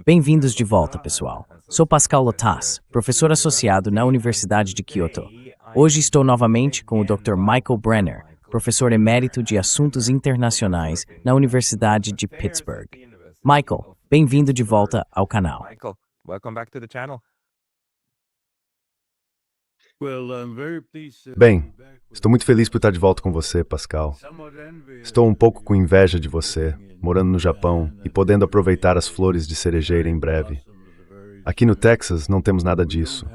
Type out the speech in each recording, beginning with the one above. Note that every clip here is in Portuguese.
Bem-vindos de volta, pessoal. Sou Pascal Lotas, professor associado na Universidade de Kyoto. Hoje estou novamente com o Dr. Michael Brenner, professor emérito de Assuntos Internacionais na Universidade de Pittsburgh. Michael, bem-vindo de volta ao canal. Bem, estou muito feliz por estar de volta com você, Pascal. Estou um pouco com inveja de você, morando no Japão e podendo aproveitar as flores de cerejeira em breve. Aqui no Texas não temos nada disso.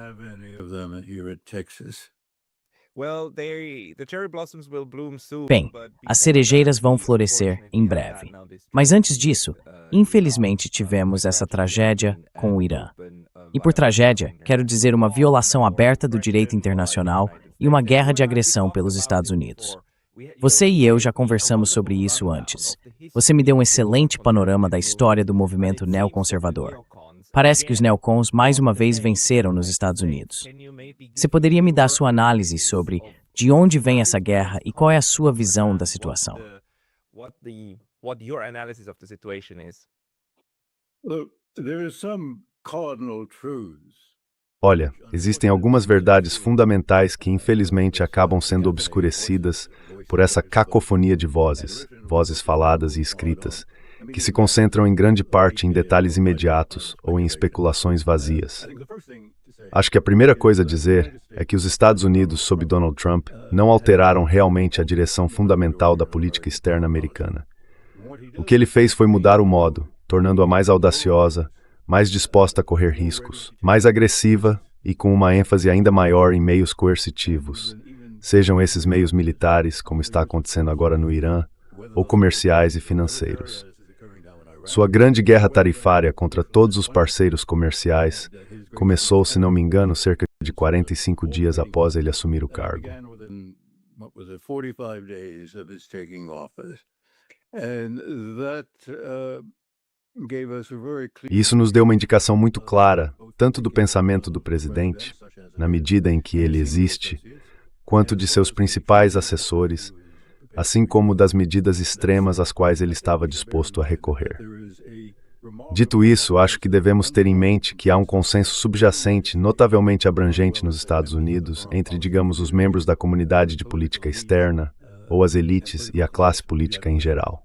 Bem, as cerejeiras vão florescer em breve. Mas antes disso, infelizmente tivemos essa tragédia com o Irã. E por tragédia, quero dizer uma violação aberta do direito internacional e uma guerra de agressão pelos Estados Unidos. Você e eu já conversamos sobre isso antes. Você me deu um excelente panorama da história do movimento neoconservador. Parece que os neocons mais uma vez venceram nos Estados Unidos. Você poderia me dar sua análise sobre de onde vem essa guerra e qual é a sua visão da situação? Olha, existem algumas verdades fundamentais que infelizmente acabam sendo obscurecidas por essa cacofonia de vozes, vozes faladas e escritas, que se concentram em grande parte em detalhes imediatos ou em especulações vazias. Acho que a primeira coisa a dizer é que os Estados Unidos, sob Donald Trump, não alteraram realmente a direção fundamental da política externa americana. O que ele fez foi mudar o modo, tornando-a mais audaciosa, mais disposta a correr riscos, mais agressiva e com uma ênfase ainda maior em meios coercitivos, sejam esses meios militares, como está acontecendo agora no Irã, ou comerciais e financeiros. Sua grande guerra tarifária contra todos os parceiros comerciais começou, se não me engano, cerca de 45 dias após ele assumir o cargo. Isso nos deu uma indicação muito clara, tanto do pensamento do presidente, na medida em que ele existe, quanto de seus principais assessores, assim como das medidas extremas às quais ele estava disposto a recorrer. Dito isso, acho que devemos ter em mente que há um consenso subjacente notavelmente abrangente nos Estados Unidos entre, digamos, os membros da comunidade de política externa, ou as elites e a classe política em geral.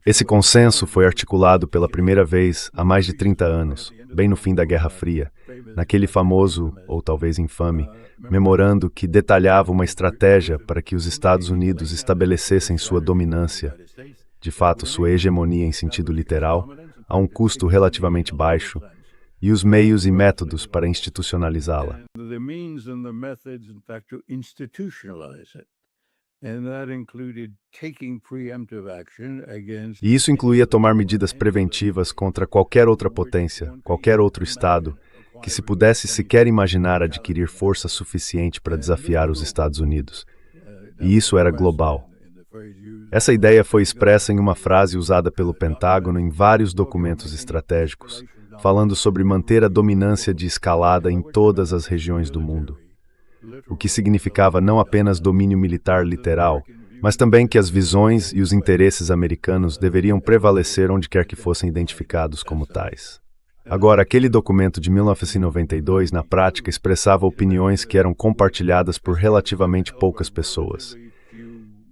Esse consenso foi articulado pela primeira vez há mais de 30 anos, bem no fim da Guerra Fria, naquele famoso, ou talvez infame, memorando que detalhava uma estratégia para que os Estados Unidos estabelecessem sua dominância, de fato sua hegemonia em sentido literal, a um custo relativamente baixo, e os meios e métodos para institucionalizá-la. E isso incluía tomar medidas preventivas contra qualquer outra potência, qualquer outro Estado, que se pudesse sequer imaginar adquirir força suficiente para desafiar os Estados Unidos. E isso era global. Essa ideia foi expressa em uma frase usada pelo Pentágono em vários documentos estratégicos, falando sobre manter a dominância de escalada em todas as regiões do mundo. O que significava não apenas domínio militar literal, mas também que as visões e os interesses americanos deveriam prevalecer onde quer que fossem identificados como tais. Agora, aquele documento de 1992, na prática, expressava opiniões que eram compartilhadas por relativamente poucas pessoas.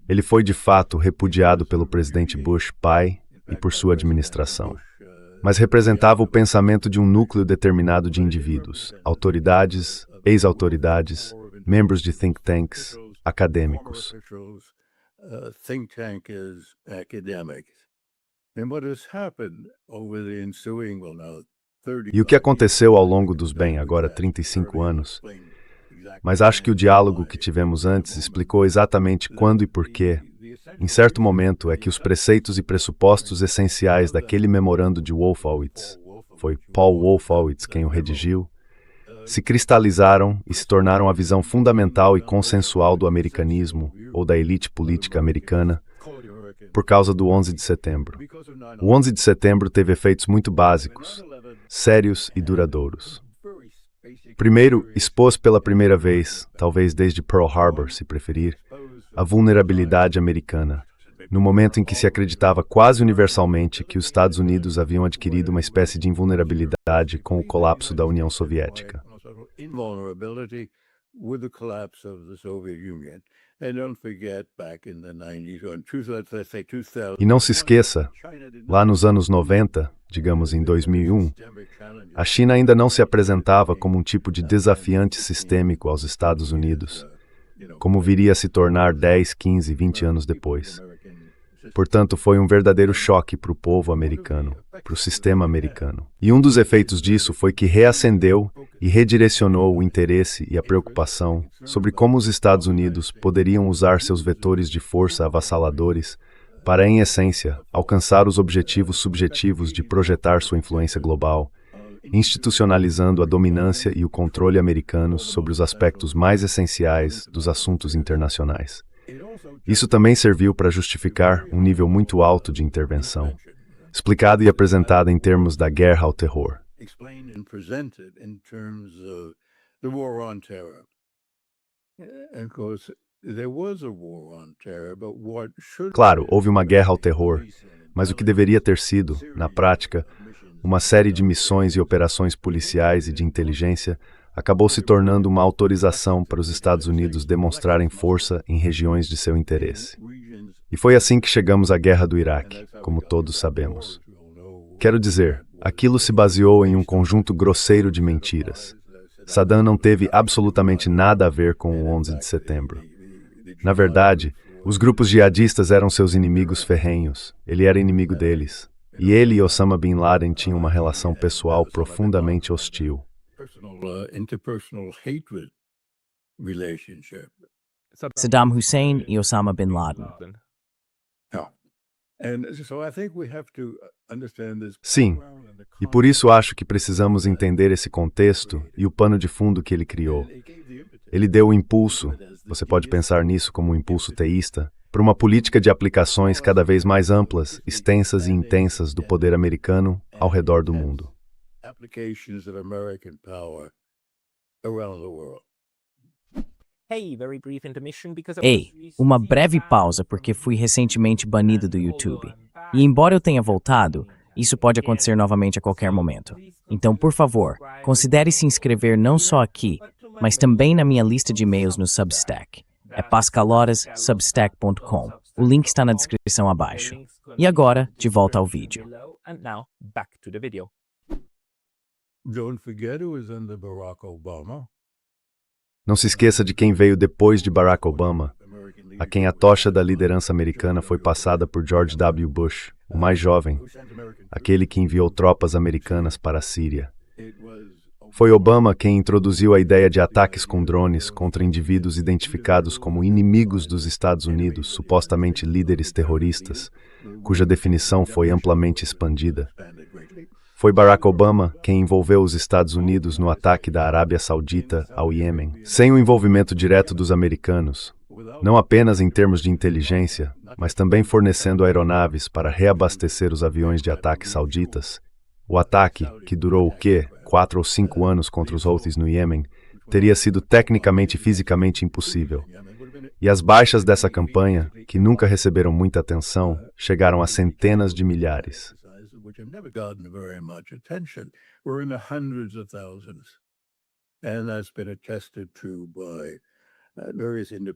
Ele foi, de fato, repudiado pelo presidente Bush pai e por sua administração. Mas representava o pensamento de um núcleo determinado de indivíduos, autoridades, ex-autoridades, membros de think tanks, acadêmicos. E o que aconteceu ao longo dos, agora 35 anos? Mas acho que o diálogo que tivemos antes explicou exatamente quando e por quê, em certo momento, é que os preceitos e pressupostos essenciais daquele memorando de Wolfowitz, foi Paul Wolfowitz quem o redigiu, se cristalizaram e se tornaram a visão fundamental e consensual do americanismo, ou da elite política americana, por causa do 11 de setembro. O 11 de setembro teve efeitos muito básicos, sérios e duradouros. Primeiro, expôs pela primeira vez, talvez desde Pearl Harbor, se preferir, a vulnerabilidade americana, no momento em que se acreditava quase universalmente que os Estados Unidos haviam adquirido uma espécie de invulnerabilidade com o colapso da União Soviética. E não se esqueça, lá nos anos 90, digamos em 2001, a China ainda não se apresentava como um tipo de desafiante sistêmico aos Estados Unidos, como viria a se tornar 10, 15, 20 anos depois. Portanto, foi um verdadeiro choque para o povo americano, para o sistema americano. E um dos efeitos disso foi que reacendeu e redirecionou o interesse e a preocupação sobre como os Estados Unidos poderiam usar seus vetores de força avassaladores para, em essência, alcançar os objetivos subjetivos de projetar sua influência global, institucionalizando a dominância e o controle americanos sobre os aspectos mais essenciais dos assuntos internacionais. Isso também serviu para justificar um nível muito alto de intervenção, explicado e apresentado em termos da guerra ao terror. Claro, houve uma guerra ao terror, mas o que deveria ter sido, na prática, uma série de missões e operações policiais e de inteligência acabou se tornando uma autorização para os Estados Unidos demonstrarem força em regiões de seu interesse. E foi assim que chegamos à Guerra do Iraque, como todos sabemos. Quero dizer, aquilo se baseou em um conjunto grosseiro de mentiras. Saddam não teve absolutamente nada a ver com o 11 de setembro. Na verdade, os grupos jihadistas eram seus inimigos ferrenhos. Ele era inimigo deles. E ele e Osama Bin Laden tinham uma relação pessoal profundamente hostil. Saddam Hussein e Osama Bin Laden. Sim, e por isso acho que precisamos entender esse contexto e o pano de fundo que ele criou. Ele deu o impulso, você pode pensar nisso como um impulso teísta, para uma política de aplicações cada vez mais amplas, extensas e intensas do poder americano ao redor do mundo. Ei, uma breve pausa porque fui recentemente banido do YouTube. E embora eu tenha voltado, isso pode acontecer novamente a qualquer momento. Então, por favor, considere se inscrever não só aqui, mas também na minha lista de e-mails no Substack. É pascaloras.substack.com. O link está na descrição abaixo. E agora, de volta ao vídeo. Não se esqueça de quem veio depois de Barack Obama, a quem a tocha da liderança americana foi passada por George W. Bush, o mais jovem, aquele que enviou tropas americanas para a Síria. Foi Obama quem introduziu a ideia de ataques com drones contra indivíduos identificados como inimigos dos Estados Unidos, supostamente líderes terroristas, cuja definição foi amplamente expandida. Foi Barack Obama quem envolveu os Estados Unidos no ataque da Arábia Saudita ao Iêmen, sem o envolvimento direto dos americanos, não apenas em termos de inteligência, mas também fornecendo aeronaves para reabastecer os aviões de ataque sauditas. O ataque, que durou 4 ou 5 anos contra os Houthis no Iêmen, teria sido tecnicamente e fisicamente impossível. E as baixas dessa campanha, que nunca receberam muita atenção, chegaram a centenas de milhares.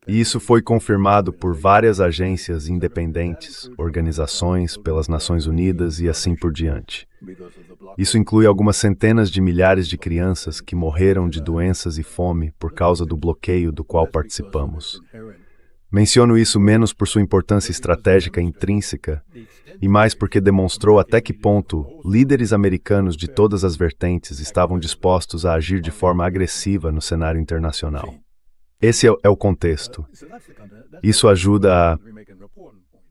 E isso foi confirmado por várias agências independentes, organizações, pelas Nações Unidas e assim por diante. Isso inclui algumas centenas de milhares de crianças que morreram de doenças e fome por causa do bloqueio do qual participamos. Menciono isso menos por sua importância estratégica intrínseca e mais porque demonstrou até que ponto líderes americanos de todas as vertentes estavam dispostos a agir de forma agressiva no cenário internacional. Esse é o contexto. Isso ajuda a...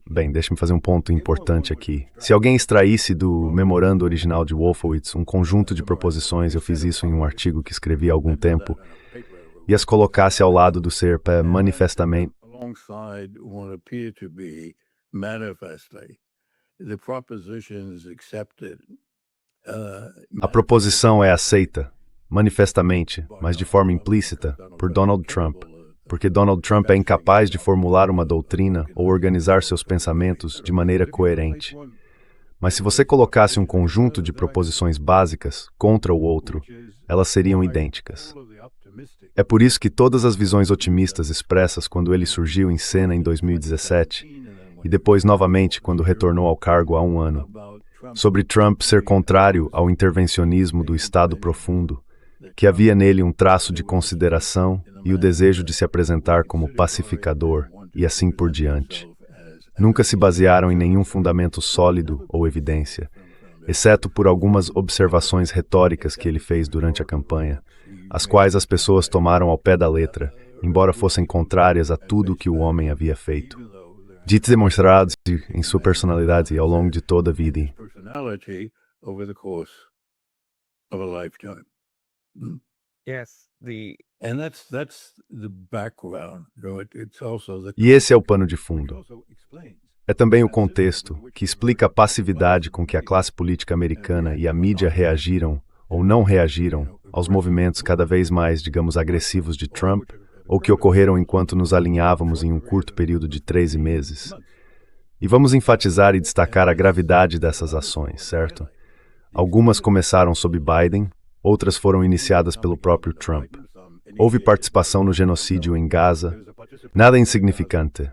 Bem, deixe-me fazer um ponto importante aqui. Se alguém extraísse do memorando original de Wolfowitz um conjunto de proposições, eu fiz isso em um artigo que escrevi há algum tempo, e as colocasse ao lado do ser manifestamente... A proposição é aceita, manifestamente, mas de forma implícita, por Donald Trump, porque Donald Trump é incapaz de formular uma doutrina ou organizar seus pensamentos de maneira coerente. Mas se você colocasse um conjunto de proposições básicas contra o outro, elas seriam idênticas. É por isso que todas as visões otimistas expressas quando ele surgiu em cena em 2017, e depois novamente quando retornou ao cargo há um ano, sobre Trump ser contrário ao intervencionismo do Estado profundo, que havia nele um traço de consideração e o desejo de se apresentar como pacificador, e assim por diante. Nunca se basearam em nenhum fundamento sólido ou evidência, exceto por algumas observações retóricas que ele fez durante a campanha, as quais as pessoas tomaram ao pé da letra, embora fossem contrárias a tudo o que o homem havia feito. Dito e demonstrado em sua personalidade ao longo de toda a vida. E esse é o pano de fundo. É também o contexto que explica a passividade com que a classe política americana e a mídia reagiram ou não reagiram aos movimentos cada vez mais, digamos, agressivos de Trump, ou que ocorreram enquanto nos alinhávamos em um curto período de 13 meses. E vamos enfatizar e destacar a gravidade dessas ações, certo? Algumas começaram sob Biden, outras foram iniciadas pelo próprio Trump. Houve participação no genocídio em Gaza, nada insignificante.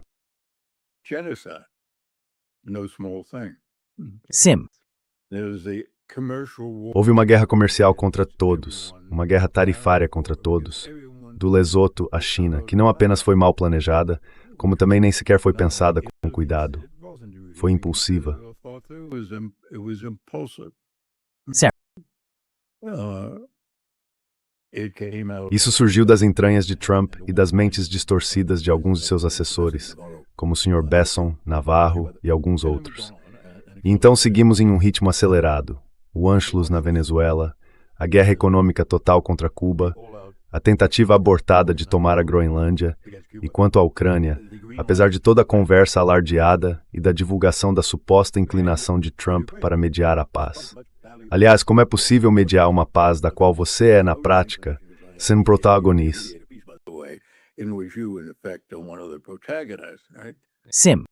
Sim. Houve uma guerra comercial contra todos, uma guerra tarifária contra todos, do Lesoto à China, que não apenas foi mal planejada, como também nem sequer foi pensada com cuidado. Foi impulsiva. Certo. Isso surgiu das entranhas de Trump e das mentes distorcidas de alguns de seus assessores, como o Sr. Besson, Navarro e alguns outros. E então seguimos em um ritmo acelerado. O Anschluss na Venezuela, a guerra econômica total contra Cuba, a tentativa abortada de tomar a Groenlândia, e quanto à Ucrânia, apesar de toda a conversa alardeada e da divulgação da suposta inclinação de Trump para mediar a paz. Aliás, como é possível mediar uma paz da qual você é, na prática, sendo protagonista? Sim.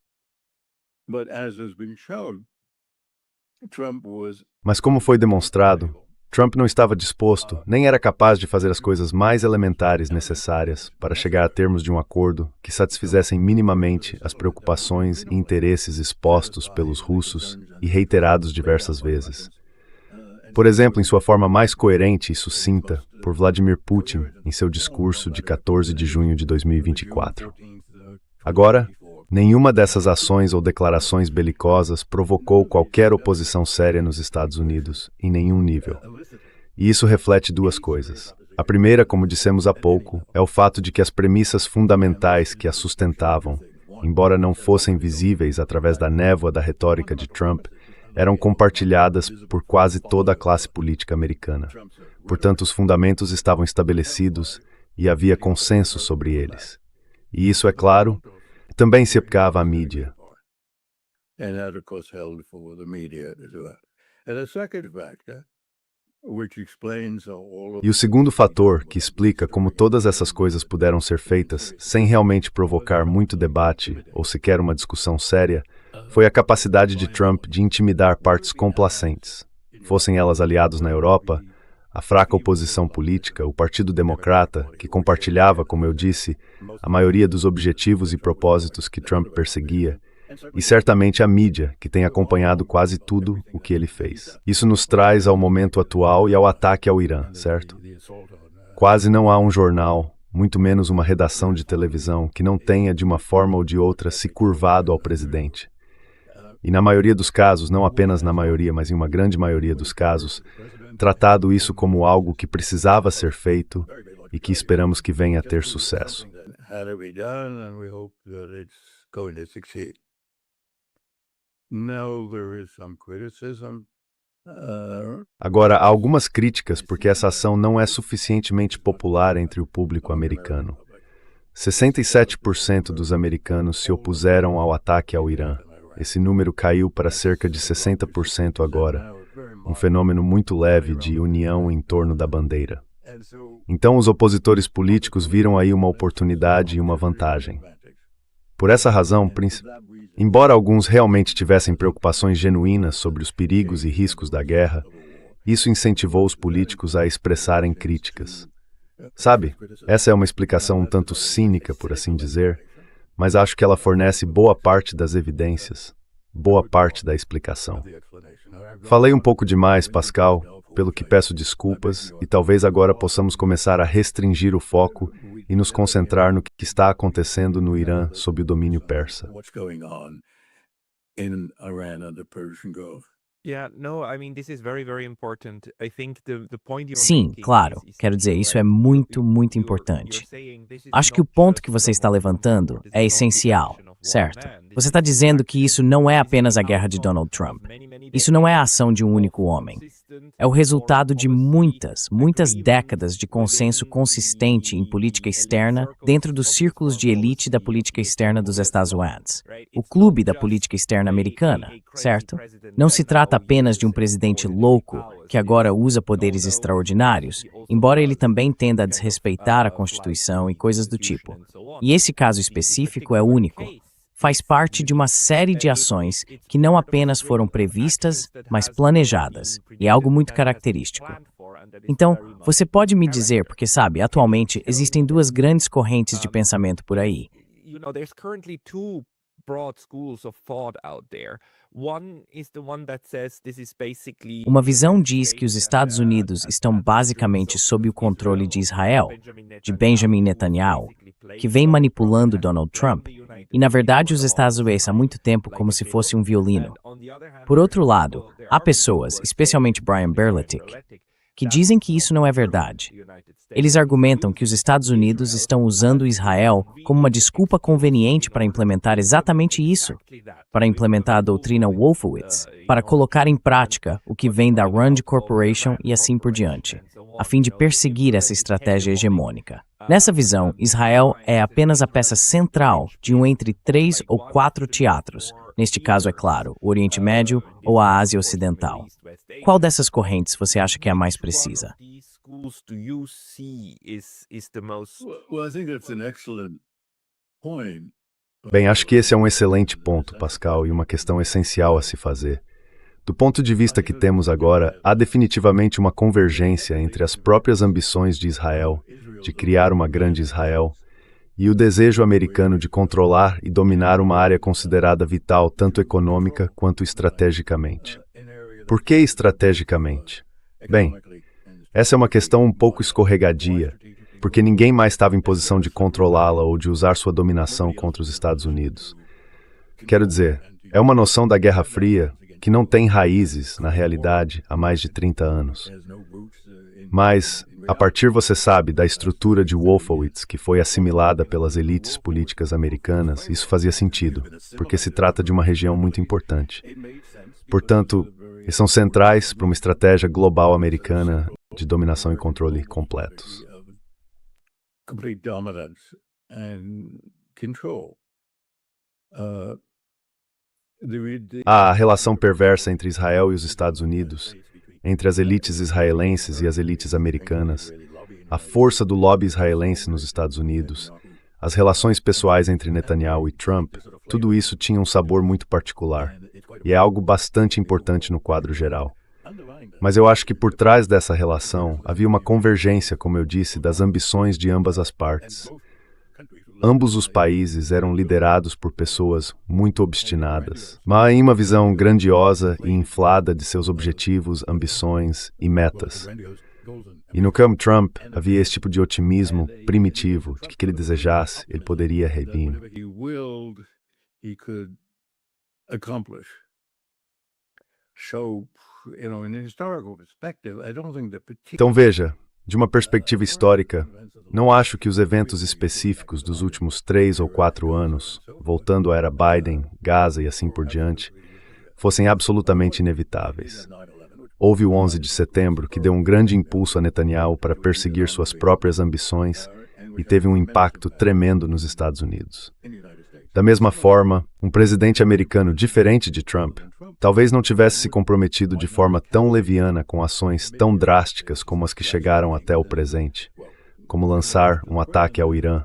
Mas como foi demonstrado, Trump não estava disposto, nem era capaz de fazer as coisas mais elementares necessárias para chegar a termos de um acordo que satisfizessem minimamente as preocupações e interesses expostos pelos russos e reiterados diversas vezes. Por exemplo, em sua forma mais coerente e sucinta, por Vladimir Putin, em seu discurso de 14 de junho de 2024. Agora, nenhuma dessas ações ou declarações belicosas provocou qualquer oposição séria nos Estados Unidos, em nenhum nível. E isso reflete duas coisas. A primeira, como dissemos há pouco, é o fato de que as premissas fundamentais que a sustentavam, embora não fossem visíveis através da névoa da retórica de Trump, eram compartilhadas por quase toda a classe política americana. Portanto, os fundamentos estavam estabelecidos e havia consenso sobre eles. E isso, é claro, também se aplicava à mídia. E o segundo fator que explica como todas essas coisas puderam ser feitas sem realmente provocar muito debate ou sequer uma discussão séria, foi a capacidade de Trump de intimidar partes complacentes, fossem elas aliados na Europa, a fraca oposição política, o Partido Democrata, que compartilhava, como eu disse, a maioria dos objetivos e propósitos que Trump perseguia, e certamente a mídia, que tem acompanhado quase tudo o que ele fez. Isso nos traz ao momento atual e ao ataque ao Irã, certo? Quase não há um jornal, muito menos uma redação de televisão, que não tenha, de uma forma ou de outra, se curvado ao presidente. E na maioria dos casos, não apenas na maioria, mas em uma grande maioria dos casos, tratado isso como algo que precisava ser feito e que esperamos que venha a ter sucesso. Agora, há algumas críticas porque essa ação não é suficientemente popular entre o público americano. 67% dos americanos se opuseram ao ataque ao Irã. Esse número caiu para cerca de 60% agora, um fenômeno muito leve de união em torno da bandeira. Então, os opositores políticos viram aí uma oportunidade e uma vantagem. Por essa razão, embora alguns realmente tivessem preocupações genuínas sobre os perigos e riscos da guerra, isso incentivou os políticos a expressarem críticas. Sabe, essa é uma explicação um tanto cínica, por assim dizer, mas acho que ela fornece boa parte das evidências, boa parte da explicação. Falei um pouco demais, Pascal, pelo que peço desculpas, e talvez agora possamos começar a restringir o foco e nos concentrar no que está acontecendo no Irã sob o domínio persa. Sim, claro. Quero dizer, isso é muito, muito importante. Acho que o ponto que você está levantando é essencial, certo? Você está dizendo que isso não é apenas a guerra de Donald Trump. Isso não é a ação de um único homem. É o resultado de muitas, muitas décadas de consenso consistente em política externa dentro dos círculos de elite da política externa dos Estados Unidos. O clube da política externa americana, certo? Não se trata apenas de um presidente louco que agora usa poderes extraordinários, embora ele também tenda a desrespeitar a Constituição e coisas do tipo. E esse caso específico é único. Faz parte de uma série de ações que não apenas foram previstas, mas planejadas, e é algo muito característico. Então, você pode me dizer, porque sabe, atualmente existem duas grandes correntes de pensamento por aí. Uma visão diz que os Estados Unidos estão basicamente sob o controle de Israel, de Benjamin Netanyahu, que vem manipulando Donald Trump, e na verdade os Estados Unidos há muito tempo como se fosse um violino. Por outro lado, há pessoas, especialmente Brian Berletic, que dizem que isso não é verdade. Eles argumentam que os Estados Unidos estão usando Israel como uma desculpa conveniente para implementar exatamente isso, para implementar a doutrina Wolfowitz, para colocar em prática o que vem da Rand Corporation e assim por diante, a fim de perseguir essa estratégia hegemônica. Nessa visão, Israel é apenas a peça central de um entre 3 ou 4 teatros, neste caso, é claro, o Oriente Médio ou a Ásia Ocidental. Qual dessas correntes você acha que é a mais precisa? Bem, acho que esse é um excelente ponto, Pascal, e uma questão essencial a se fazer. Do ponto de vista que temos agora, há definitivamente uma convergência entre as próprias ambições de Israel, de criar uma grande Israel, e o desejo americano de controlar e dominar uma área considerada vital tanto econômica quanto estrategicamente. Por que estrategicamente? Bem, essa é uma questão um pouco escorregadia, porque ninguém mais estava em posição de controlá-la ou de usar sua dominação contra os Estados Unidos. Quero dizer, é uma noção da Guerra Fria que não tem raízes, na realidade, há mais de 30 anos. Mas, a partir, você sabe, da estrutura de Wolfowitz, que foi assimilada pelas elites políticas americanas, isso fazia sentido, porque se trata de uma região muito importante. Portanto, eles são centrais para uma estratégia global americana de dominação e controle completos. Há a relação perversa entre Israel e os Estados Unidos, entre as elites israelenses e as elites americanas, a força do lobby israelense nos Estados Unidos, as relações pessoais entre Netanyahu e Trump, tudo isso tinha um sabor muito particular, e é algo bastante importante no quadro geral. Mas eu acho que por trás dessa relação havia uma convergência, como eu disse, das ambições de ambas as partes. Ambos os países eram liderados por pessoas muito obstinadas, mas em uma visão grandiosa e inflada de seus objetivos, ambições e metas. E no campo Trump havia esse tipo de otimismo primitivo de que ele desejasse, ele poderia redimir. Então veja, de uma perspectiva histórica, não acho que os eventos específicos dos últimos 3 ou 4 anos, voltando à era Biden, Gaza e assim por diante, fossem absolutamente inevitáveis. Houve o 11 de setembro, que deu um grande impulso a Netanyahu para perseguir suas próprias ambições e teve um impacto tremendo nos Estados Unidos. Da mesma forma, um presidente americano diferente de Trump talvez não tivesse se comprometido de forma tão leviana com ações tão drásticas como as que chegaram até o presente, como lançar um ataque ao Irã,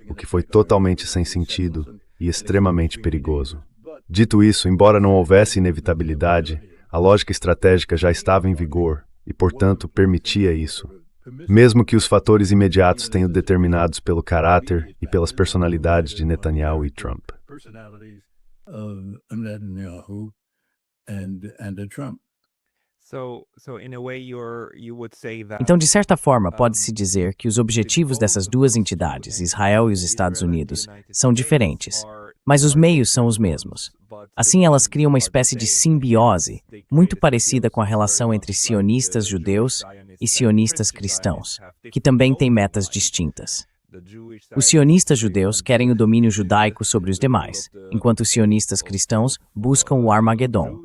o que foi totalmente sem sentido e extremamente perigoso. Dito isso, embora não houvesse inevitabilidade, a lógica estratégica já estava em vigor e, portanto, permitia isso. Mesmo que os fatores imediatos tenham determinados pelo caráter e pelas personalidades de Netanyahu e Trump. Então, de certa forma, pode-se dizer que os objetivos dessas duas entidades, Israel e os Estados Unidos, são diferentes, mas os meios são os mesmos. Assim, elas criam uma espécie de simbiose, muito parecida com a relação entre sionistas judeus e sionistas cristãos, que também têm metas distintas. Os sionistas judeus querem o domínio judaico sobre os demais, enquanto os sionistas cristãos buscam o Armagedon,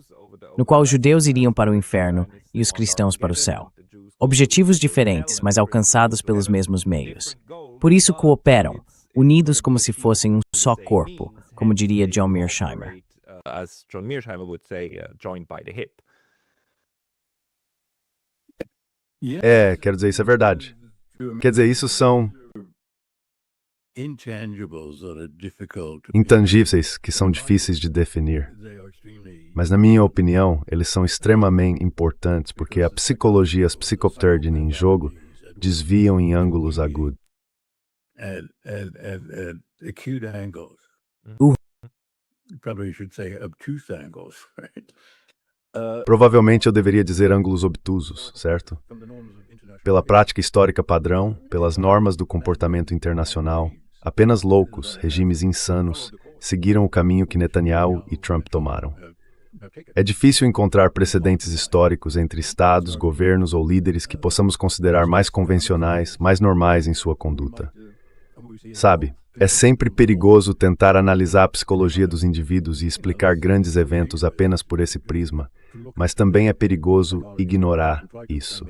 no qual os judeus iriam para o inferno e os cristãos para o céu. Objetivos diferentes, mas alcançados pelos mesmos meios. Por isso cooperam, unidos como se fossem um só corpo, como diria John Mearsheimer. Quero dizer, isso é verdade. Quer dizer, isso são intangíveis que são difíceis de definir. Mas, na minha opinião, eles são extremamente importantes porque a psicologia, as psicopterdine em jogo, desviam em ângulos agudos. Provavelmente eu deveria dizer ângulos obtusos, certo? Pela prática histórica padrão, pelas normas do comportamento internacional, apenas loucos, regimes insanos, seguiram o caminho que Netanyahu e Trump tomaram. É difícil encontrar precedentes históricos entre estados, governos ou líderes que possamos considerar mais convencionais, mais normais em sua conduta. Sabe, é sempre perigoso tentar analisar a psicologia dos indivíduos e explicar grandes eventos apenas por esse prisma, mas também é perigoso ignorar isso.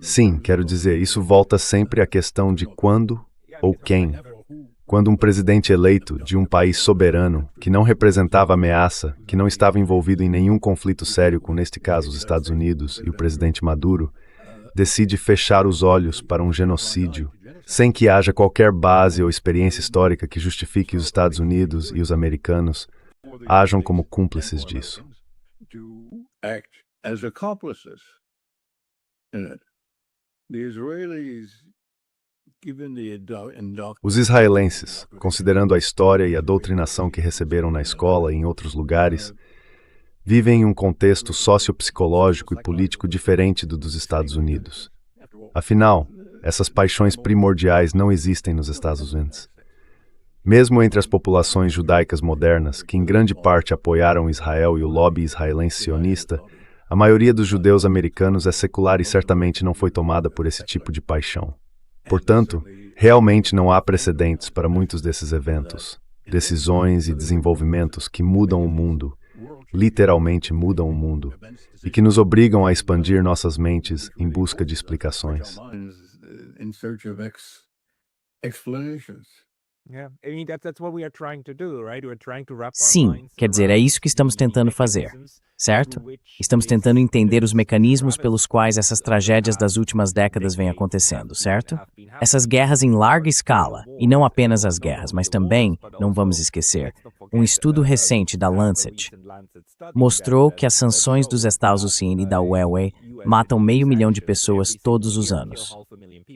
Sim, quero dizer, isso volta sempre à questão de quando ou quem. Quando um presidente eleito de um país soberano, que não representava ameaça, que não estava envolvido em nenhum conflito sério com, neste caso, os Estados Unidos e o presidente Maduro, decide fechar os olhos para um genocídio, sem que haja qualquer base ou experiência histórica que justifique os Estados Unidos e os americanos ajam como cúmplices disso. Os israelenses, considerando a história e a doutrinação que receberam na escola e em outros lugares, vivem em um contexto sociopsicológico e político diferente do dos Estados Unidos. Afinal, essas paixões primordiais não existem nos Estados Unidos. Mesmo entre as populações judaicas modernas, que em grande parte apoiaram Israel e o lobby israelense sionista, a maioria dos judeus americanos é secular e certamente não foi tomada por esse tipo de paixão. Portanto, realmente não há precedentes para muitos desses eventos, decisões e desenvolvimentos que mudam o mundo, literalmente mudam o mundo, e que nos obrigam a expandir nossas mentes em busca de explicações. Sim, quer dizer, é isso que estamos tentando fazer, certo? Estamos tentando entender os mecanismos pelos quais essas tragédias das últimas décadas vêm acontecendo, certo? Essas guerras em larga escala, e não apenas as guerras, mas também, não vamos esquecer, um estudo recente da Lancet mostrou que as sanções dos Estados Unidos e da Huawei matam 500 mil de pessoas todos os anos.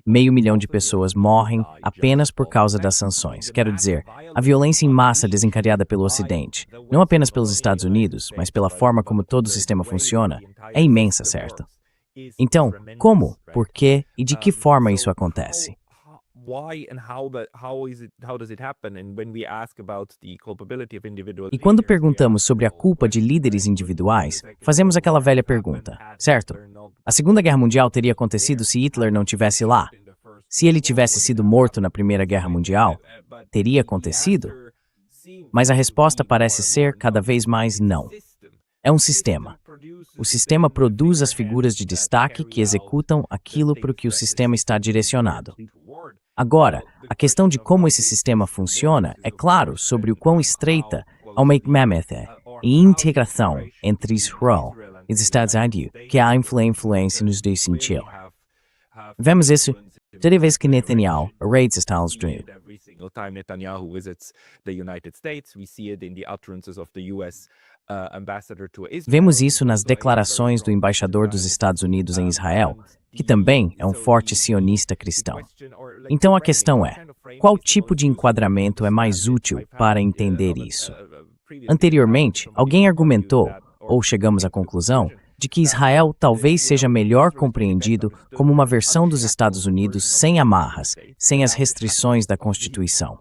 500 mil de pessoas morrem apenas por causa das sanções. Quero dizer, a violência em massa desencadeada pelo Ocidente, não apenas pelos Estados Unidos, mas pela forma como todo o sistema funciona, é imensa, certo? Então, como, por quê e de que forma isso acontece? E quando perguntamos sobre a culpa de líderes individuais, fazemos aquela velha pergunta, certo? A Segunda Guerra Mundial teria acontecido se Hitler não tivesse lá? Se ele tivesse sido morto na Primeira Guerra Mundial, teria acontecido? Mas a resposta parece ser cada vez mais não. É um sistema. O sistema produz as figuras de destaque que executam aquilo para o que o sistema está direcionado. Agora, a questão de como esse sistema funciona é claro sobre o quão estreita ou mammoth é e integração entre Israel e os Estados Unidos que há influência nos dois sentidos. Vemos isso toda vez que Netanyahu redes os Estados Unidos. Vemos isso nas declarações do embaixador dos Estados Unidos em Israel, que também é um forte sionista cristão. Então a questão é, qual tipo de enquadramento é mais útil para entender isso? Anteriormente, alguém argumentou, ou chegamos à conclusão, de que Israel talvez seja melhor compreendido como uma versão dos Estados Unidos sem amarras, sem as restrições da Constituição.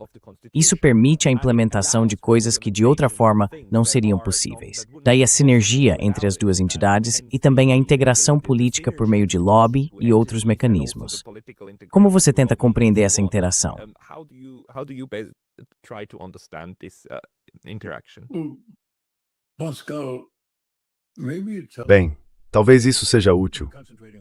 Isso permite a implementação de coisas que de outra forma não seriam possíveis. Daí a sinergia entre as duas entidades e também a integração política por meio de lobby e outros mecanismos. Como você tenta compreender essa interação? Bem, talvez isso seja útil.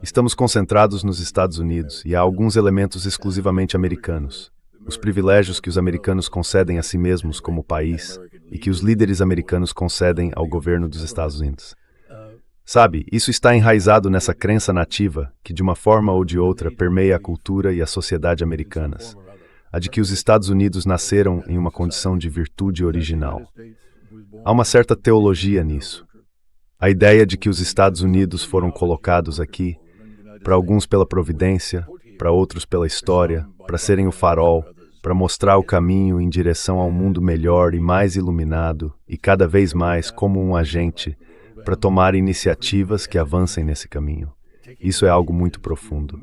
Estamos concentrados nos Estados Unidos e há alguns elementos exclusivamente americanos. Os privilégios que os americanos concedem a si mesmos como país e que os líderes americanos concedem ao governo dos Estados Unidos. Sabe, isso está enraizado nessa crença nativa que, de uma forma ou de outra, permeia a cultura e a sociedade americanas. A de que os Estados Unidos nasceram em uma condição de virtude original. Há uma certa teologia nisso. A ideia de que os Estados Unidos foram colocados aqui, para alguns pela providência, para outros pela história, para serem o farol, para mostrar o caminho em direção a um mundo melhor e mais iluminado, e cada vez mais como um agente, para tomar iniciativas que avancem nesse caminho. Isso é algo muito profundo.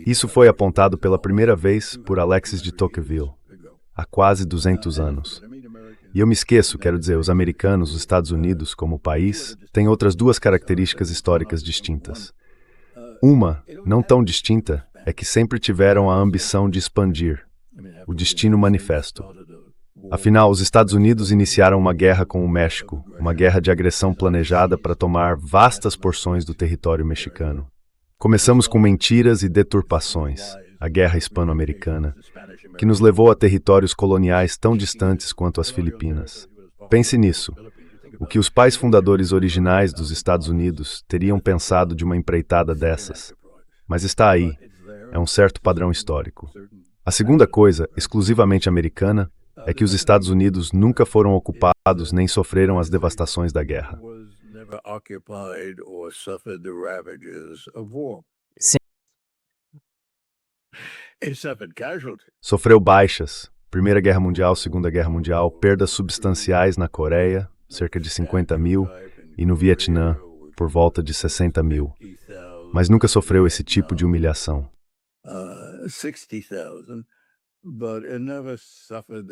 Isso foi apontado pela primeira vez por Alexis de Tocqueville, há quase 200 anos. E eu me esqueço, quero dizer, os americanos, os Estados Unidos, como país, têm outras duas características históricas distintas. Uma, não tão distinta, é que sempre tiveram a ambição de expandir, o destino manifesto. Afinal, os Estados Unidos iniciaram uma guerra com o México, uma guerra de agressão planejada para tomar vastas porções do território mexicano. Começamos com mentiras e deturpações, a Guerra Hispano-Americana, que nos levou a territórios coloniais tão distantes quanto as Filipinas. Pense nisso. O que os pais fundadores originais dos Estados Unidos teriam pensado de uma empreitada dessas? Mas está aí. É um certo padrão histórico. A segunda coisa, exclusivamente americana, é que os Estados Unidos nunca foram ocupados nem sofreram as devastações da guerra. Sim. Sofreu baixas, Primeira Guerra Mundial, Segunda Guerra Mundial, perdas substanciais na Coreia, cerca de 50 mil, e no Vietnã, por volta de 60 mil. Mas nunca sofreu esse tipo de humilhação.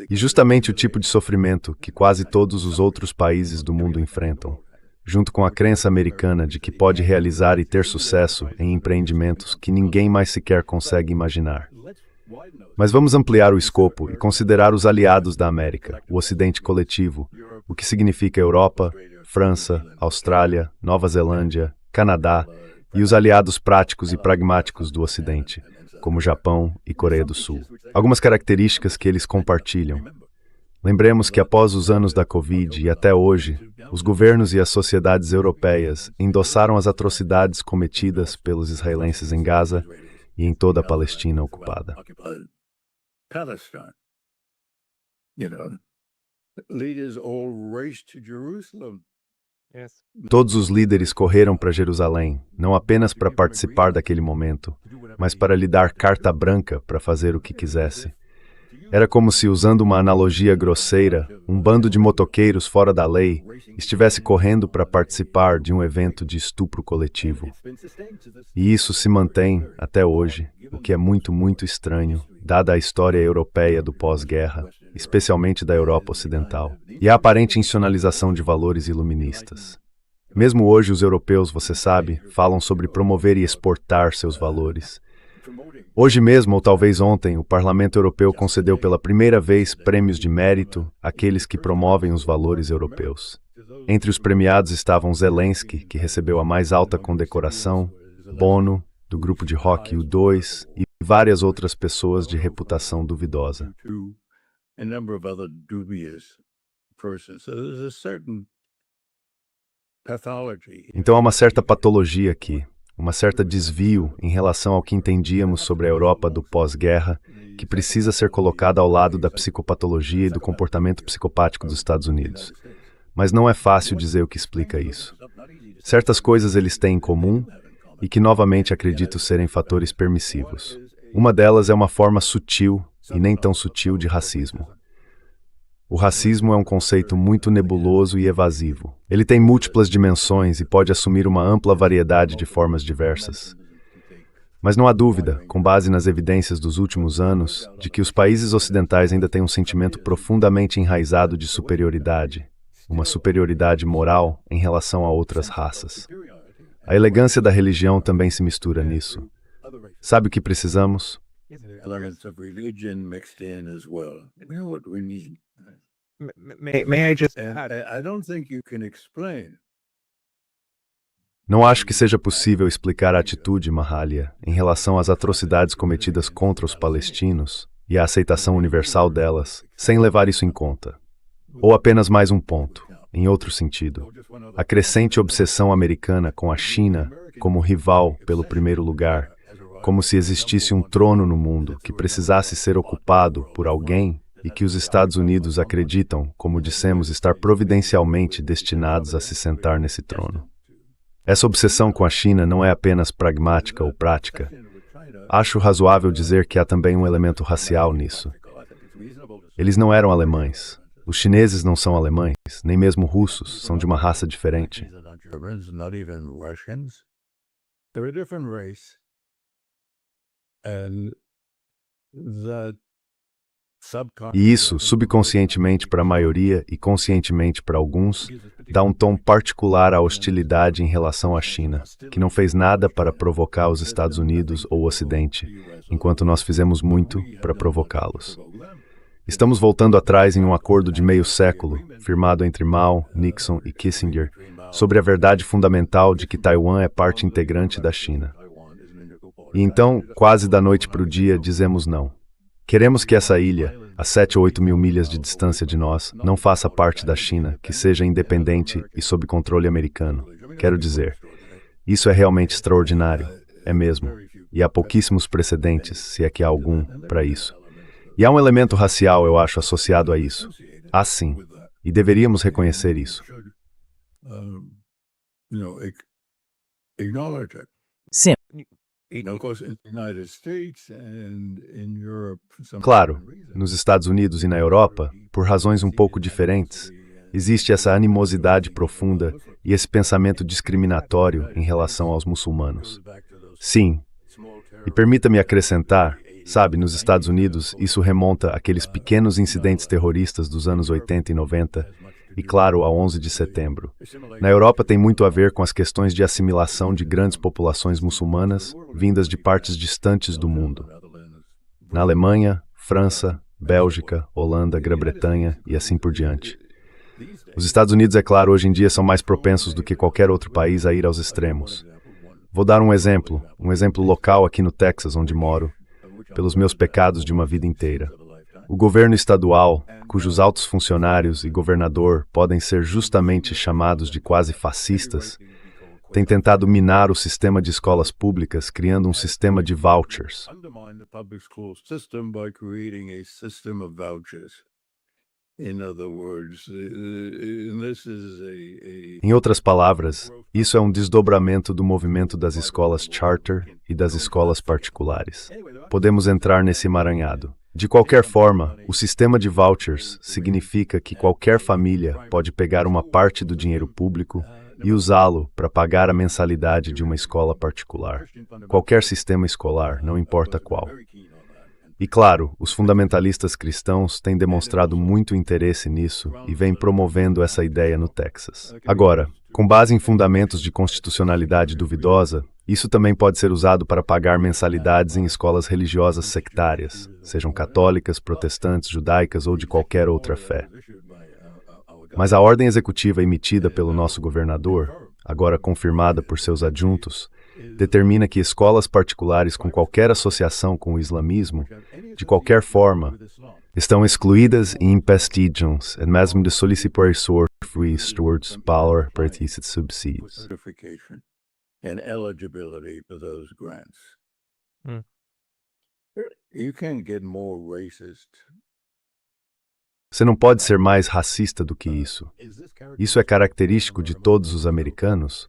E justamente o tipo de sofrimento que quase todos os outros países do mundo enfrentam, junto com a crença americana de que pode realizar e ter sucesso em empreendimentos que ninguém mais sequer consegue imaginar. Mas vamos ampliar o escopo e considerar os aliados da América, o Ocidente coletivo, o que significa Europa, França, Austrália, Nova Zelândia, Canadá e os aliados práticos e pragmáticos do Ocidente, como Japão e Coreia do Sul. Algumas características que eles compartilham. Lembremos que após os anos da Covid e até hoje, os governos e as sociedades europeias endossaram as atrocidades cometidas pelos israelenses em Gaza e em toda a Palestina ocupada. Todos os líderes correram para Jerusalém, não apenas para participar daquele momento, mas para lhe dar carta branca para fazer o que quisesse. Era como se, usando uma analogia grosseira, um bando de motoqueiros fora da lei estivesse correndo para participar de um evento de estupro coletivo. E isso se mantém até hoje, o que é muito, muito estranho, dada a história europeia do pós-guerra, especialmente da Europa Ocidental, e a aparente institucionalização de valores iluministas. Mesmo hoje, os europeus, você sabe, falam sobre promover e exportar seus valores. Hoje mesmo, ou talvez ontem, o Parlamento Europeu concedeu pela primeira vez prêmios de mérito àqueles que promovem os valores europeus. Entre os premiados estavam Zelensky, que recebeu a mais alta condecoração, Bono, do grupo de rock U2, e várias outras pessoas de reputação duvidosa. Então há uma certa patologia aqui, uma certa desvio em relação ao que entendíamos sobre a Europa do pós-guerra, que precisa ser colocada ao lado da psicopatologia e do comportamento psicopático dos Estados Unidos. Mas não é fácil dizer o que explica isso. Certas coisas eles têm em comum e que novamente acredito serem fatores permissivos. Uma delas é uma forma sutil e nem tão sutil de racismo. O racismo é um conceito muito nebuloso e evasivo. Ele tem múltiplas dimensões e pode assumir uma ampla variedade de formas diversas. Mas não há dúvida, com base nas evidências dos últimos anos, de que os países ocidentais ainda têm um sentimento profundamente enraizado de superioridade, uma superioridade moral em relação a outras raças. A elegância da religião também se mistura nisso. Sabe o que precisamos? Não acho que seja possível explicar a atitude, Mahalia, em relação às atrocidades cometidas contra os palestinos e a aceitação universal delas, sem levar isso em conta. Ou apenas mais um ponto, em outro sentido. A crescente obsessão americana com a China como rival pelo primeiro lugar, como se existisse um trono no mundo que precisasse ser ocupado por alguém e que os Estados Unidos acreditam, como dissemos, estar providencialmente destinados a se sentar nesse trono. Essa obsessão com a China não é apenas pragmática ou prática. Acho razoável dizer que há também um elemento racial nisso. Eles não eram alemães. Os chineses não são alemães, nem mesmo russos, são de uma raça diferente. E isso, subconscientemente para a maioria e conscientemente para alguns, dá um tom particular à hostilidade em relação à China, que não fez nada para provocar os Estados Unidos ou o Ocidente, enquanto nós fizemos muito para provocá-los. Estamos voltando atrás em um acordo de meio século, firmado entre Mao, Nixon e Kissinger, sobre a verdade fundamental de que Taiwan é parte integrante da China. E então, quase da noite para o dia, dizemos não. Queremos que essa ilha, a 7 ou 8 mil milhas de distância de nós, não faça parte da China, que seja independente e sob controle americano. Quero dizer, isso é realmente extraordinário, é mesmo, e há pouquíssimos precedentes, se é que há algum, para isso. E há um elemento racial, eu acho, associado a isso. Há sim, e deveríamos reconhecer isso. Sim. Claro, nos Estados Unidos e na Europa, por razões um pouco diferentes, existe essa animosidade profunda e esse pensamento discriminatório em relação aos muçulmanos. Sim, e permita-me acrescentar, sabe, nos Estados Unidos isso remonta àqueles pequenos incidentes terroristas dos anos 80 e 90, e claro, ao 11 de setembro. Na Europa tem muito a ver com as questões de assimilação de grandes populações muçulmanas vindas de partes distantes do mundo. Na Alemanha, França, Bélgica, Holanda, Grã-Bretanha e assim por diante. Os Estados Unidos, é claro, hoje em dia são mais propensos do que qualquer outro país a ir aos extremos. Vou dar um exemplo local aqui no Texas, onde moro, pelos meus pecados de uma vida inteira. O governo estadual, cujos altos funcionários e governador podem ser justamente chamados de quase fascistas, tem tentado minar o sistema de escolas públicas criando um sistema de vouchers. Em outras palavras, isso é um desdobramento do movimento das escolas charter e das escolas particulares. Podemos entrar nesse emaranhado. De qualquer forma, o sistema de vouchers significa que qualquer família pode pegar uma parte do dinheiro público e usá-lo para pagar a mensalidade de uma escola particular. Qualquer sistema escolar, não importa qual. E claro, os fundamentalistas cristãos têm demonstrado muito interesse nisso e vêm promovendo essa ideia no Texas. Agora, com base em fundamentos de constitucionalidade duvidosa, isso também pode ser usado para pagar mensalidades em escolas religiosas sectárias, sejam católicas, protestantes, judaicas ou de qualquer outra fé. Mas a ordem executiva emitida pelo nosso governador, agora confirmada por seus adjuntos, determina que escolas particulares com qualquer associação com o islamismo, de qualquer forma, estão excluídas e impedidas, e mesmo de solicitar free stewards power participate subsídios. And eligibility for those grants. You can't get more racist. Você não pode ser mais racista do que isso. Isso é característico de todos os americanos?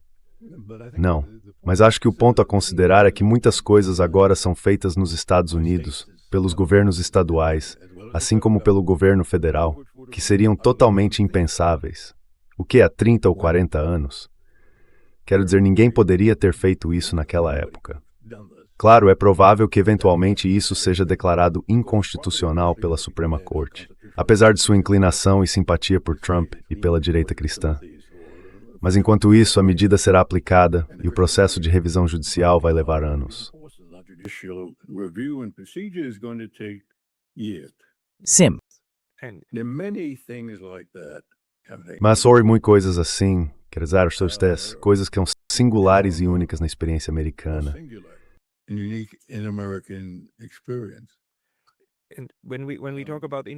Não, mas acho que o ponto a considerar é que muitas coisas agora são feitas nos Estados Unidos, pelos governos estaduais, assim como pelo governo federal, que seriam totalmente impensáveis. O que há 30 ou 40 anos? Quero dizer, ninguém poderia ter feito isso naquela época. Claro, é provável que eventualmente isso seja declarado inconstitucional pela Suprema Corte, apesar de sua inclinação e simpatia por Trump e pela direita cristã. Mas enquanto isso, a medida será aplicada e o processo de revisão judicial vai levar anos. Sim. Mas houve muitas coisas assim, quer dizer, coisas que são singulares e únicas na experiência americana.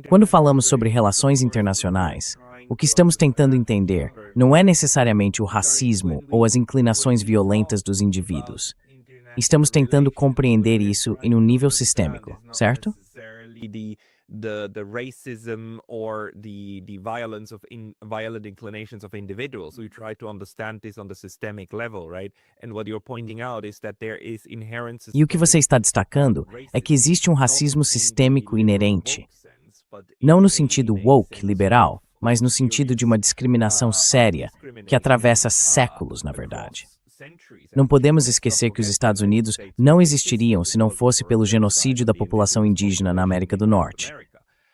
Quando falamos sobre relações internacionais, o que estamos tentando entender não é necessariamente o racismo ou as inclinações violentas dos indivíduos. Estamos tentando compreender isso em um nível sistêmico, certo? The racism or the violence of violent inclinations of individuals. We try to understand this on the systemic level, right? And what you're pointing out is that there is inherent. E o que você está destacando é que existe um racismo sistêmico inerente, não no sentido woke, liberal, mas no sentido de uma discriminação séria que atravessa séculos, na verdade. Não podemos esquecer que os Estados Unidos não existiriam se não fosse pelo genocídio da população indígena na América do Norte.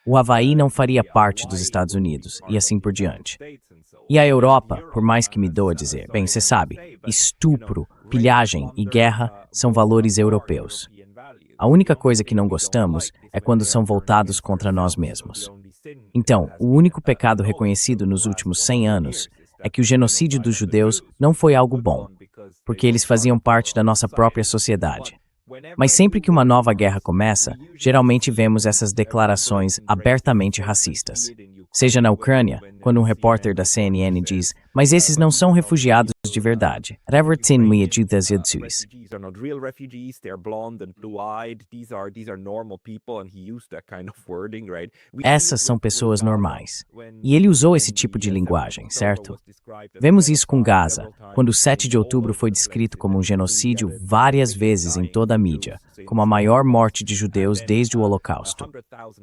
O Havaí não faria parte dos Estados Unidos, e assim por diante. E a Europa, por mais que me doa dizer, bem, você sabe, estupro, pilhagem e guerra são valores europeus. A única coisa que não gostamos é quando são voltados contra nós mesmos. Então, o único pecado reconhecido nos últimos 100 anos é que o genocídio dos judeus não foi algo bom, porque eles faziam parte da nossa própria sociedade. Mas sempre que uma nova guerra começa, geralmente vemos essas declarações abertamente racistas. Seja na Ucrânia, quando um repórter da CNN diz, mas esses não são refugiados de verdade. Essas são pessoas normais. E ele usou esse tipo de linguagem, certo? Vemos isso com Gaza, quando o 7 de outubro foi descrito como um genocídio várias vezes em toda a mídia, como a maior morte de judeus desde o Holocausto.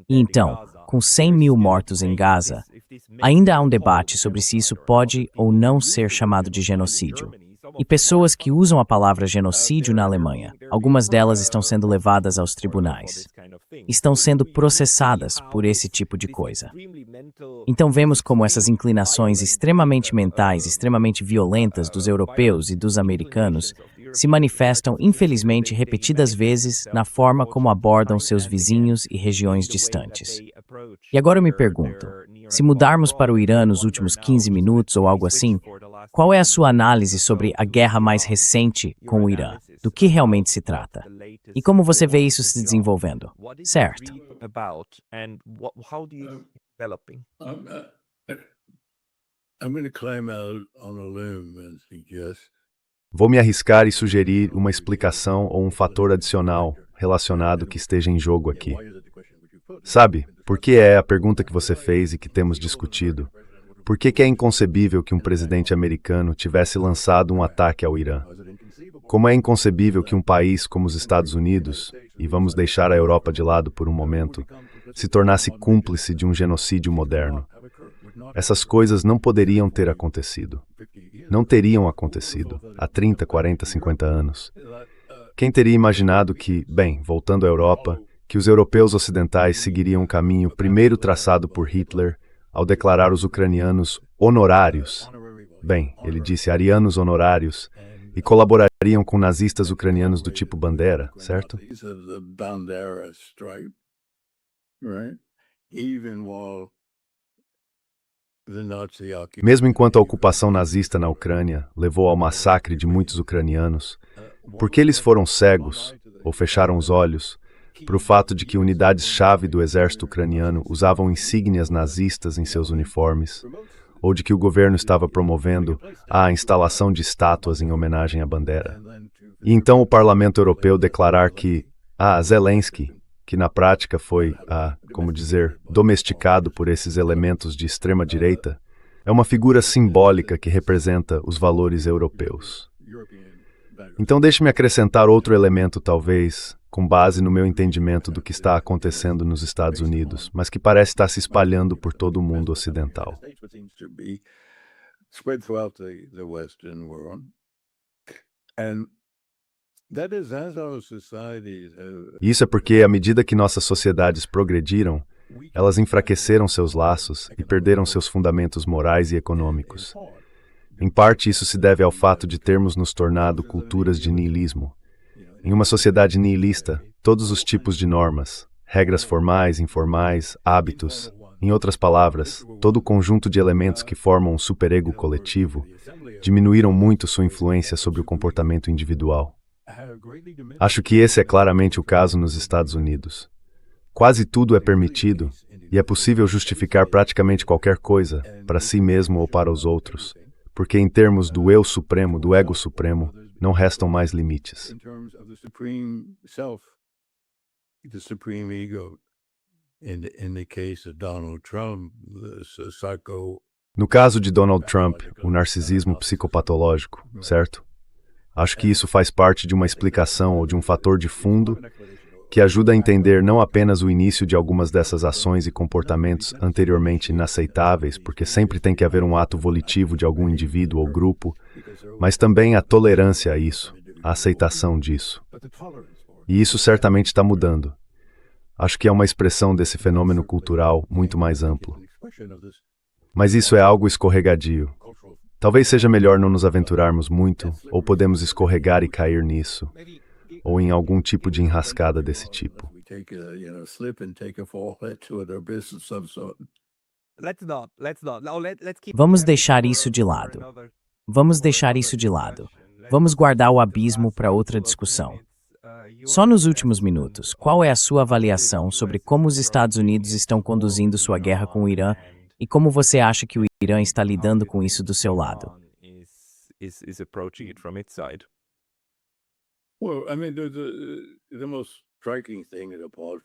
E então, com 100 mil mortos em Gaza, ainda há um debate sobre se isso pode ou não ser chamado de genocídio. E pessoas que usam a palavra genocídio na Alemanha, algumas delas estão sendo levadas aos tribunais. Estão sendo processadas por esse tipo de coisa. Então vemos como essas inclinações extremamente mentais, extremamente violentas dos europeus e dos americanos se manifestam, infelizmente, repetidas vezes na forma como abordam seus vizinhos e regiões distantes. E agora eu me pergunto, se mudarmos para o Irã nos últimos 15 minutos ou algo assim, qual é a sua análise sobre a guerra mais recente com o Irã? Do que realmente se trata? E como você vê isso se desenvolvendo? Certo. Vou me arriscar e sugerir uma explicação ou um fator adicional relacionado que esteja em jogo aqui. Sabe, por que é a pergunta que você fez e que temos discutido? Por que é inconcebível que um presidente americano tivesse lançado um ataque ao Irã? Como é inconcebível que um país como os Estados Unidos, e vamos deixar a Europa de lado por um momento, se tornasse cúmplice de um genocídio moderno? Essas coisas não poderiam ter acontecido. Não teriam acontecido há 30, 40, 50 anos. Quem teria imaginado que, bem, voltando à Europa, que os europeus ocidentais seguiriam um caminho primeiro traçado por Hitler ao declarar os ucranianos honorários, bem, ele disse arianos honorários, e colaborariam com nazistas ucranianos do tipo Bandera, certo? the Nazi occupation. Mesmo enquanto a ocupação nazista na Ucrânia levou ao massacre de muitos ucranianos, porque eles foram cegos ou fecharam os olhos para o fato de que unidades-chave do exército ucraniano usavam insígnias nazistas em seus uniformes, ou de que o governo estava promovendo a instalação de estátuas em homenagem à bandeira. E então o Parlamento Europeu declarar que Zelensky, que na prática foi, como dizer, domesticado por esses elementos de extrema-direita, é uma figura simbólica que representa os valores europeus. Então deixe-me acrescentar outro elemento, talvez, com base no meu entendimento do que está acontecendo nos Estados Unidos, mas que parece estar se espalhando por todo o mundo ocidental. Spread throughout the Western world. And that is as our societies have E isso é porque, à medida que nossas sociedades progrediram, elas enfraqueceram seus laços e perderam seus fundamentos morais e econômicos. Em parte, isso se deve ao fato de termos nos tornado culturas de niilismo. Em uma sociedade niilista, todos os tipos de normas, regras formais, informais, hábitos, em outras palavras, todo o conjunto de elementos que formam um superego coletivo, diminuíram muito sua influência sobre o comportamento individual. Acho que esse é claramente o caso nos Estados Unidos. Quase tudo é permitido e é possível justificar praticamente qualquer coisa, para si mesmo ou para os outros, porque em termos do eu supremo, do ego supremo, não restam mais limites. in terms of the supreme self, the supreme ego. In the case of Donald Trump, the psycho. No caso de Donald Trump, o narcisismo psicopatológico, certo? Acho que isso faz parte de uma explicação ou de um fator de fundo que ajuda a entender não apenas o início de algumas dessas ações e comportamentos anteriormente inaceitáveis, porque sempre tem que haver um ato volitivo de algum indivíduo ou grupo, mas também a tolerância a isso, a aceitação disso. E isso certamente está mudando. Acho que é uma expressão desse fenômeno cultural muito mais amplo. Mas isso é algo escorregadio. Talvez seja melhor não nos aventurarmos muito, ou podemos escorregar e cair nisso, ou em algum tipo de enrascada desse tipo. We take a slip and take a fall into their business of some sort. Let's not. No, let's keep Vamos deixar isso de lado. Vamos deixar isso de lado. Vamos guardar o abismo para outra discussão. Só nos últimos minutos, qual é a sua avaliação sobre como os Estados Unidos estão conduzindo sua guerra com o Irã e como você acha que o Irã está lidando com isso do seu lado? Is approaching it from its side. Well, I mean, the most striking thing is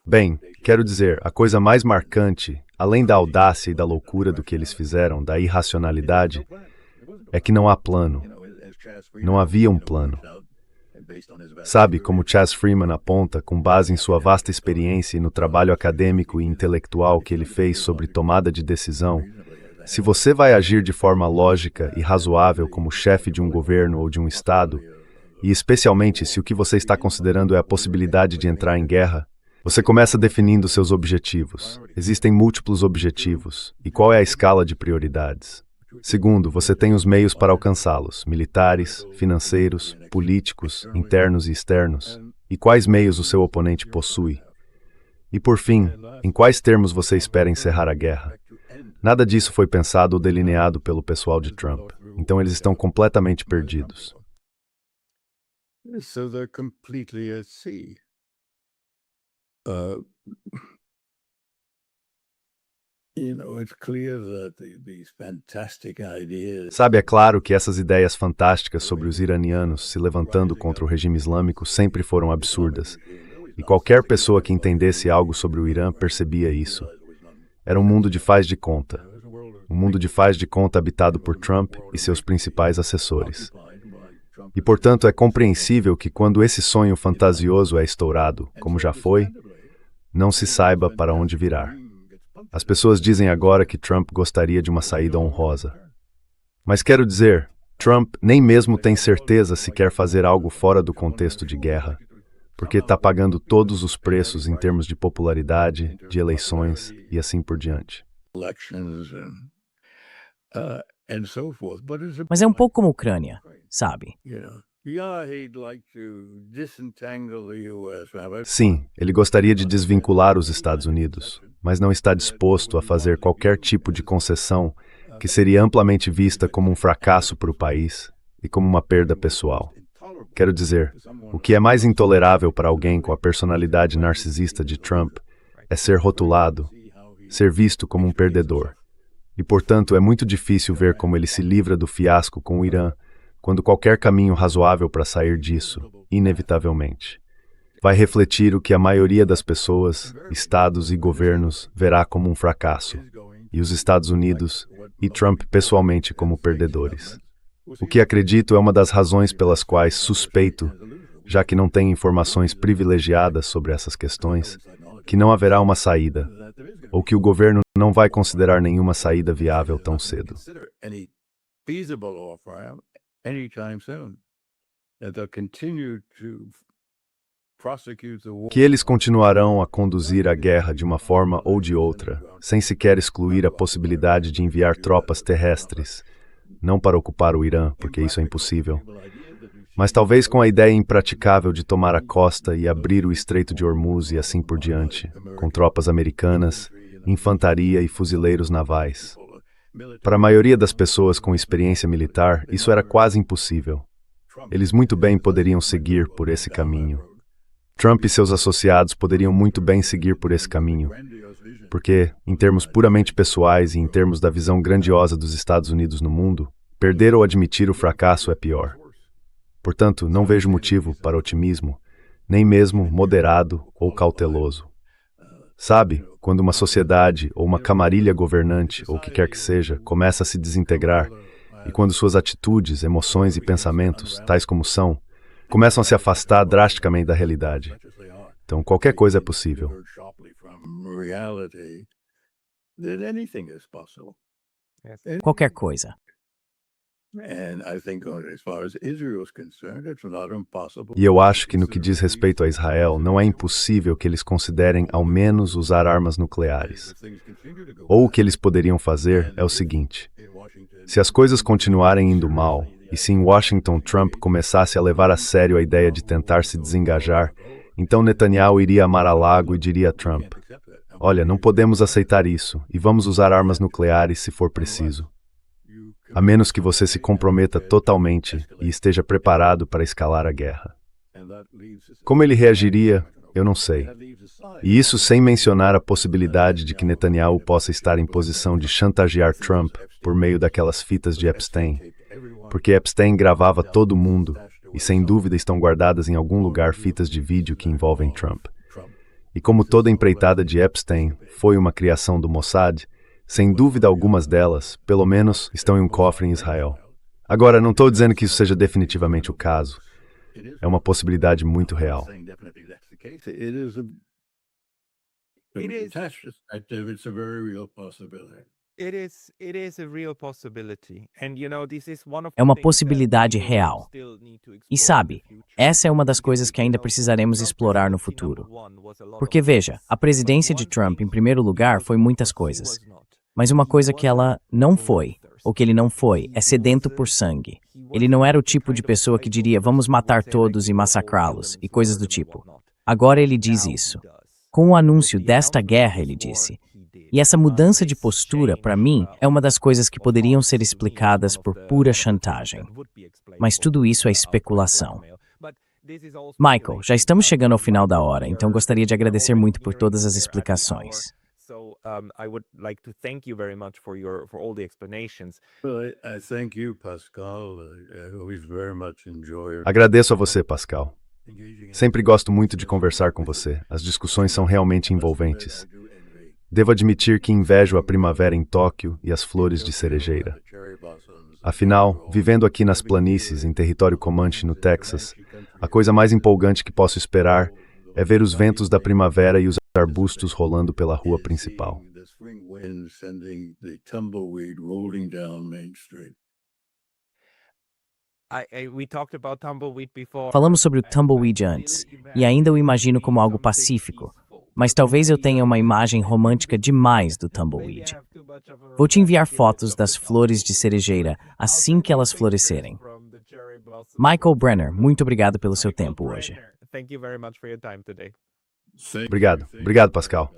Bem, quero dizer, a coisa mais marcante, além da audácia e da loucura do que eles fizeram, da irracionalidade, é que não há plano. Não havia um plano. Sabe, como Chas Freeman aponta, com base em sua vasta experiência e no trabalho acadêmico e intelectual que ele fez sobre tomada de decisão, se você vai agir de forma lógica e razoável como chefe de um governo ou de um estado, e especialmente se o que você está considerando é a possibilidade de entrar em guerra, você começa definindo seus objetivos. Existem múltiplos objetivos. E qual é a escala de prioridades? Segundo, você tem os meios para alcançá-los, militares, financeiros, políticos, internos e externos. E quais meios o seu oponente possui? E por fim, em quais termos você espera encerrar a guerra? Nada disso foi pensado ou delineado pelo pessoal de Trump. Então eles estão completamente perdidos. So they're completely at sea. It's clear that these fantastic ideas. Sabe, é claro que essas ideias fantásticas sobre os iranianos se levantando contra o regime islâmico sempre foram absurdas. E qualquer pessoa que entendesse algo sobre o Irã percebia isso. Era um mundo de faz de conta. Um mundo de faz de conta habitado por Trump e seus principais assessores. E, portanto, é compreensível que quando esse sonho fantasioso é estourado, como já foi, não se saiba para onde virar. As pessoas dizem agora que Trump gostaria de uma saída honrosa. Mas quero dizer, Trump nem mesmo tem certeza se quer fazer algo fora do contexto de guerra, porque está pagando todos os preços em termos de popularidade, de eleições e assim por diante. Mas é um pouco como a Ucrânia, sabe? Sim, ele gostaria de desvincular os Estados Unidos, mas não está disposto a fazer qualquer tipo de concessão que seria amplamente vista como um fracasso para o país e como uma perda pessoal. Quero dizer, o que é mais intolerável para alguém com a personalidade narcisista de Trump é ser rotulado, ser visto como um perdedor. E, portanto, é muito difícil ver como ele se livra do fiasco com o Irã, quando qualquer caminho razoável para sair disso, inevitavelmente, vai refletir o que a maioria das pessoas, estados e governos verá como um fracasso, e os Estados Unidos e Trump pessoalmente como perdedores. O que acredito é uma das razões pelas quais suspeito, já que não tenho informações privilegiadas sobre essas questões, que não haverá uma saída, ou que o governo não vai considerar nenhuma saída viável tão cedo. Que eles continuarão a conduzir a guerra de uma forma ou de outra, sem sequer excluir a possibilidade de enviar tropas terrestres, não para ocupar o Irã, porque isso é impossível, mas talvez com a ideia impraticável de tomar a costa e abrir o Estreito de Hormuz e assim por diante, com tropas americanas, infantaria e fuzileiros navais. Para a maioria das pessoas com experiência militar, isso era quase impossível. Eles muito bem poderiam seguir por esse caminho. Trump e seus associados poderiam muito bem seguir por esse caminho, porque, em termos puramente pessoais e em termos da visão grandiosa dos Estados Unidos no mundo, perder ou admitir o fracasso é pior. Portanto, não vejo motivo para otimismo, nem mesmo moderado ou cauteloso. Sabe, quando uma sociedade ou uma camarilha governante, ou o que quer que seja, começa a se desintegrar, e quando suas atitudes, emoções e pensamentos, tais como são, começam a se afastar drasticamente da realidade. Então, qualquer coisa é possível. Qualquer coisa. E eu acho que no que diz respeito a Israel, não é impossível que eles considerem ao menos usar armas nucleares. Ou o que eles poderiam fazer é o seguinte: se as coisas continuarem indo mal, e se em Washington Trump começasse a levar a sério a ideia de tentar se desengajar, então Netanyahu iria a Mar-a-Lago e diria a Trump: olha, não podemos aceitar isso, e vamos usar armas nucleares se for preciso. A menos que você se comprometa totalmente e esteja preparado para escalar a guerra. Como ele reagiria, eu não sei. E isso sem mencionar a possibilidade de que Netanyahu possa estar em posição de chantagear Trump por meio daquelas fitas de Epstein, porque Epstein gravava todo mundo e sem dúvida estão guardadas em algum lugar fitas de vídeo que envolvem Trump. E como toda empreitada de Epstein foi uma criação do Mossad, sem dúvida algumas delas, pelo menos, estão em um cofre em Israel. Agora, não estou dizendo que isso seja definitivamente o caso. É uma possibilidade muito real. É uma possibilidade real. E sabe, essa é uma das coisas que ainda precisaremos explorar no futuro. Porque veja, a presidência de Trump, em primeiro lugar, foi muitas coisas. Mas uma coisa que ela não foi, ou que ele não foi, é sedento por sangue. Ele não era o tipo de pessoa que diria, vamos matar todos e massacrá-los, e coisas do tipo. Agora ele diz isso. Com o anúncio desta guerra, ele disse. E essa mudança de postura, para mim, é uma das coisas que poderiam ser explicadas por pura chantagem. Mas tudo isso é especulação. Michael, já estamos chegando ao final da hora, então gostaria de agradecer muito por todas as explicações. So I would like to thank you very much for all the explanations. I thank you, Pascal. I always very much enjoy Agradeço a você, Pascal. Sempre gosto muito de conversar com você. As discussões são realmente envolventes. Devo admitir que invejo a primavera em Tóquio e as flores de cerejeira. Afinal, vivendo aqui nas planícies, em território Comanche, no Texas, a coisa mais empolgante que posso esperar é ver os ventos da primavera e os arbustos rolando pela rua principal. Falamos sobre o tumbleweed antes, e ainda o imagino como algo pacífico, mas talvez eu tenha uma imagem romântica demais do tumbleweed. Vou te enviar fotos das flores de cerejeira assim que elas florescerem. Michael Brenner, muito obrigado pelo seu tempo hoje. Obrigado. Obrigado, Pascal.